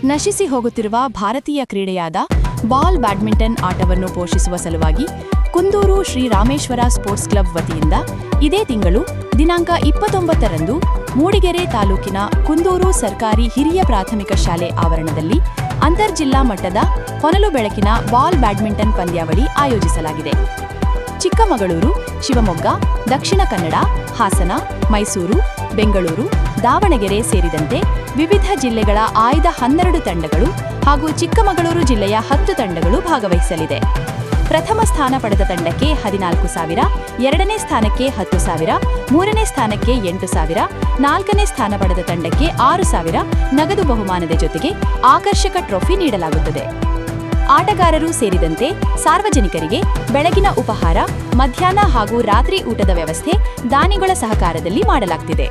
ನಶಿಸಿ ಹೋಗುತ್ತಿರುವ ಭಾರತೀಯ ಕ್ರೀಡೆಯಾದ ಬಾಲ್ ಬ್ಯಾಡ್ಮಿಂಟನ್ ಆಟವನ್ನು ಪೋಷಿಸುವ ಸಲುವಾಗಿ ಕುಂದೂರು ಶ್ರೀ ರಾಮೇಶ್ವರ ಸ್ಪೋರ್ಟ್ಸ್ ಕ್ಲಬ್ ವತಿಯಿಂದ ಇದೇ ತಿಂಗಳು ದಿನಾಂಕ 29ರಂದು ಮೂಡಿಗೆರೆ ತಾಲೂಕಿನ ಕುಂದೂರು ಸರ್ಕಾರಿ ಹಿರಿಯ ಪ್ರಾಥಮಿಕ ಶಾಲೆ ಆವರಣದಲ್ಲಿ ಅಂತರ್ಜಿಲ್ಲಾ ಮಟ್ಟದ ಹೊನಲು ಬೆಳಕಿನ ಬಾಲ್ ಬ್ಯಾಡ್ಮಿಂಟನ್ ಪಂದ್ಯಾವಳಿ ಆಯೋಜಿಸಲಾಗಿದೆ. ಚಿಕ್ಕಮಗಳೂರು, ಶಿವಮೊಗ್ಗ, ದಕ್ಷಿಣ ಕನ್ನಡ, ಹಾಸನ, ಮೈಸೂರು, ಬೆಂಗಳೂರು, ದಾವಣಗೆರೆ ಸೇರಿದಂತೆ ವಿವಿಧ ಜಿಲ್ಲೆಗಳ ಆಯ್ದ 12 ತಂಡಗಳು ಹಾಗೂ ಚಿಕ್ಕಮಗಳೂರು ಜಿಲ್ಲೆಯ 10 ತಂಡಗಳು ಭಾಗವಹಿಸಲಿದೆ. ಪ್ರಥಮ ಸ್ಥಾನ ಪಡೆದ ತಂಡಕ್ಕೆ 14,000, ಎರಡನೇ ಸ್ಥಾನಕ್ಕೆ 10,000, ಮೂರನೇ ಸ್ಥಾನಕ್ಕೆ 8,000, ನಾಲ್ಕನೇ ಸ್ಥಾನ ಪಡೆದ ತಂಡಕ್ಕೆ 6,000 ನಗದು ಬಹುಮಾನದ ಜೊತೆಗೆ ಆಕರ್ಷಕ ಟ್ರೋಫಿ ನೀಡಲಾಗುತ್ತದೆ. ಆಟಗಾರರು ಸೇರಿದಂತೆ ಸಾರ್ವಜನಿಕರಿಗೆ ಬೆಳಗಿನ ಉಪಹಾರ, ಮಧ್ಯಾಹ್ನ ಹಾಗೂ ರಾತ್ರಿ ಊಟದ ವ್ಯವಸ್ಥೆ ದಾನಿಗಳ ಸಹಕಾರದಲ್ಲಿ ಮಾಡಲಾಗುತ್ತಿದೆ.